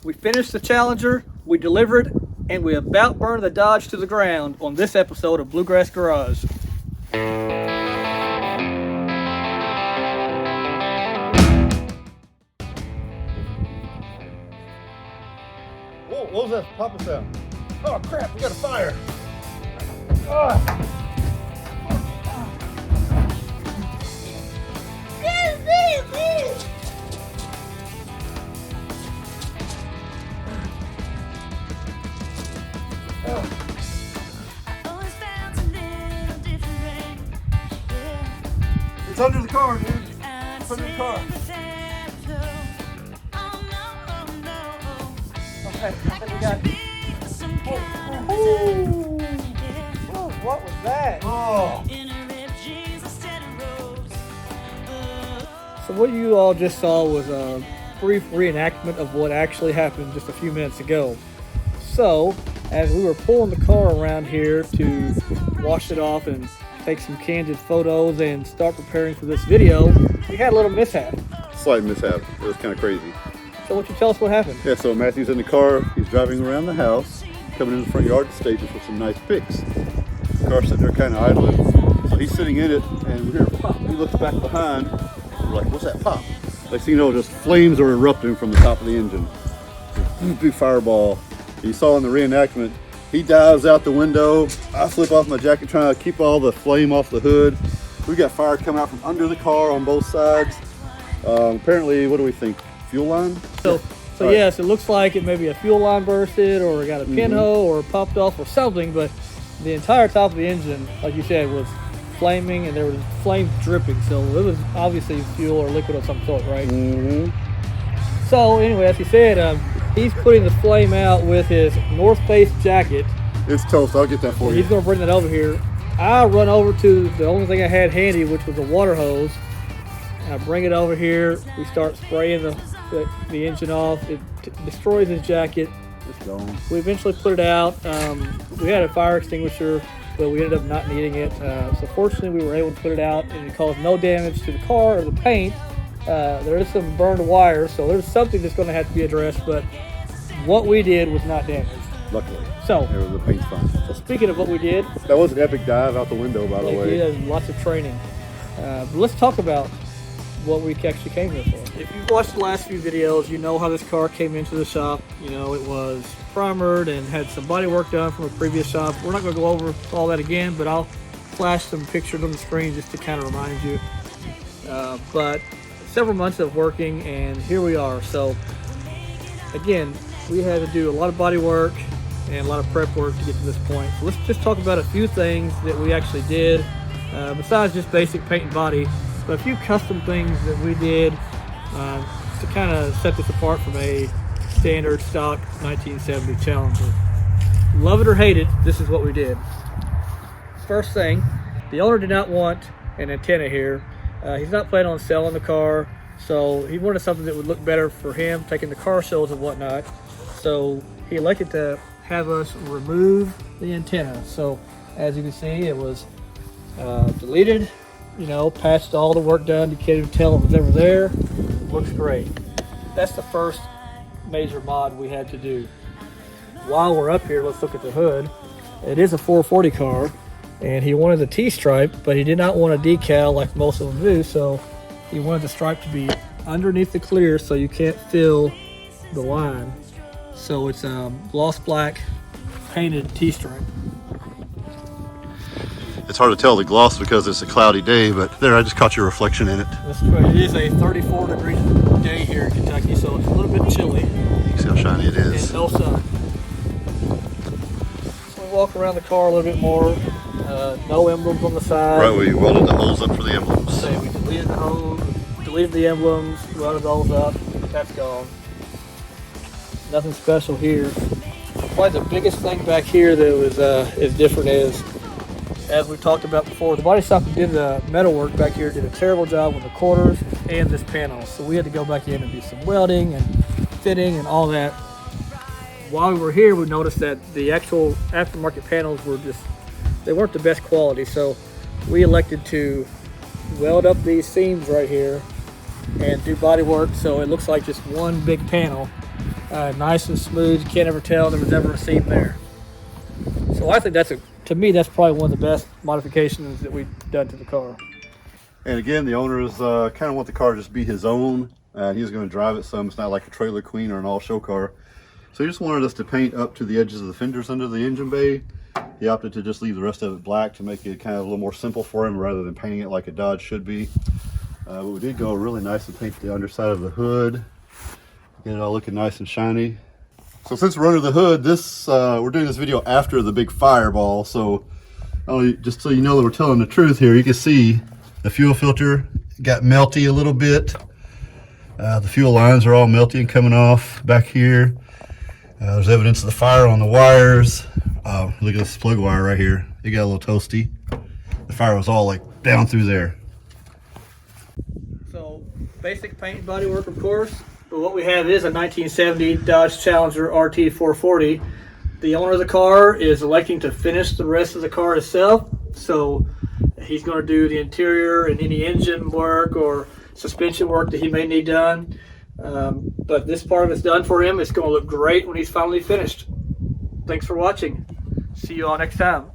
We finished the Challenger, we delivered, and we about burned the Dodge to the ground on this episode of Bluegrass Garage. Whoa, what was that popping sound? Oh crap, we got a fire! Oh. It's under the car, dude. It's under the car. Okay, I think we got it. Oh, what was that? Oh. So what you all just saw was a brief reenactment of what actually happened just a few minutes ago. So, as we were pulling the car around here to wash it off and take some candid photos and start preparing for this video, we had a little mishap. Slight mishap. It was kind of crazy. So why don't you tell us what happened? Yeah, so Matthew's in the car. He's driving around the house, coming in the front yard to stage it for some nice pics. The car's sitting there kind of idling. So he's sitting in it, and we hear a pop. He looks back behind. We're like, what's that pop? Next thing you know, just flames are erupting from the top of the engine. Big fireball. You saw in the reenactment, he dives out the window. I flip off my jacket trying to keep all the flame off the hood. We got fire coming out from under the car on both sides. Apparently, what do we think? Fuel line? So right. Yes, it looks like it may be a fuel line bursted or got a pinhole or popped off or something, but the entire top of the engine, like you said, was flaming and there was flame dripping. So it was obviously fuel or liquid of some sort, right? Mm-hmm. So anyway, as he said, he's putting the flame out with his North Face jacket. It's toast. I'll get that for you. He's going to bring that over here. I run over to the only thing I had handy, which was a water hose. I bring it over here. We start spraying the engine off. It destroys his jacket. It's gone. We eventually put it out. We had a fire extinguisher, but we ended up not needing it. So fortunately, we were able to put it out, and it caused no damage to the car or the paint. There is some burned wire, so there's something that's going to have to be addressed, but what we did was not damaged. Luckily. So, the paint's fine. So speaking of what we did. That was an epic dive out the window, by the way. Yeah, lots of training. But let's talk about what we actually came here for. If you've watched the last few videos, you know how this car came into the shop. You know, it was primered and had some body work done from a previous shop. We're not going to go over all that again, but I'll flash some pictures on the screen just to kind of remind you. But several months of working, and here we are. So again, we had to do a lot of body work and a lot of prep work to get to this point. So let's just talk about a few things that we actually did, besides just basic paint and body, but a few custom things that we did to kind of set this apart from a standard stock 1970 Challenger. Love it or hate it, this is what we did. First thing, the owner did not want an antenna here. He's not planning on selling the car, so he wanted something that would look better for him, taking the car shows and whatnot. So he elected to have us remove the antenna. So as you can see, it was deleted, you know, patched, all the work done. You can't even tell it was ever there. It looks great. That's the first major mod we had to do. While we're up here, let's look at the hood. It is a 440 car, and he wanted the T-stripe, but he did not want a decal like most of them do, so he wanted the stripe to be underneath the clear so you can't feel the line. So it's gloss black painted T-stripe. It's hard to tell the gloss because it's a cloudy day, but there, I just caught your reflection in it. That's right. It is a 34-degree day here in Kentucky, so it's a little bit chilly. You can see how shiny it is. And no sun. So we walk around the car a little bit more. No emblems on the side. Right, we welded the holes up for the emblems. So we deleted the holes, deleted the emblems, welded those up. That's gone. Nothing special here. Probably the biggest thing back here that was is different is, as we talked about before, the body shop that did the metal work back here did a terrible job with the quarters and this panel. So we had to go back in and do some welding and fitting and all that. While we were here, we noticed that the actual aftermarket panels were they weren't the best quality. So we elected to weld up these seams right here and do body work so it looks like just one big panel, nice and smooth. You can't ever tell there was ever a seam there. So I think to me that's probably one of the best modifications that we've done to the car. And again, the owners kind of want the car to just be his own. He's going to drive it some. It's not like a trailer queen or an all show car. So he just wanted us to paint up to the edges of the fenders under the engine bay. He opted to just leave the rest of it black to make it kind of a little more simple for him rather than painting it like a Dodge should be. But we did go really nice and paint the underside of the hood. Get it all looking nice and shiny. So since we're under the hood, we're doing this video after the big fireball. So just so you know that we're telling the truth here, you can see the fuel filter got melty a little bit. The fuel lines are all melty and coming off back here. There's evidence of the fire on the wires. Look at this plug wire right here. It got a little toasty. The fire was all like down through there. So basic paint and body work, of course. But what we have is a 1970 Dodge Challenger RT 440. The owner of the car is electing to finish the rest of the car himself. So he's going to do the interior and any engine work or suspension work that he may need done. But this part of it's done for him. It's going to look great when he's finally finished. Thanks for watching. See you all next time.